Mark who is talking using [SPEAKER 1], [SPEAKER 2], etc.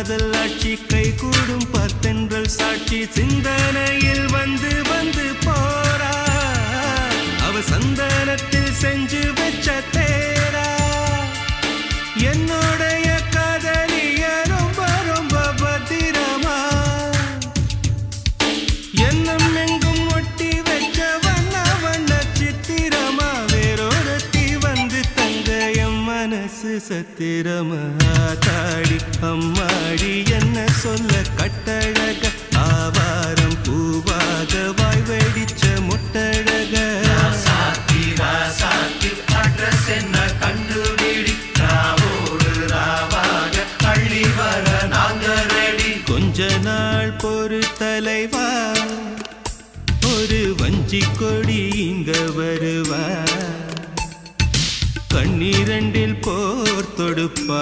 [SPEAKER 1] காதல் ஆட்சி கை கூடும் பார்த்தென்றல் சாட்சி சிந்தனையில் வந்து வந்து போறா அவ சந்தனத்தில் செஞ்சு வச்ச தேரா என்னுடைய காதலிய ரொம்ப ரொம்ப பத்திரமா என்னும் எங்கும் ஒட்டி வச்ச வண்ண வண்ண சித்திரமா வேறொருத்தி வந்து தங்க என் மனசு சத்திரமா தாடி அம்மாடி என்ன சொல்ல கட்டழக ஆவாரம் பூவாக வாய் வெடிச்ச முட்டழக
[SPEAKER 2] அட்ரஸ் என்ன கண்டுபிடி ராவோடு ராவாக அள்ளி வர நாங்க ரெடி
[SPEAKER 1] கொஞ்ச நாள் பொறு தலைவா ஒரு வஞ்சி கொடி இங்க வருவா கண்ணீரண்டில் போர் தொடுப்பா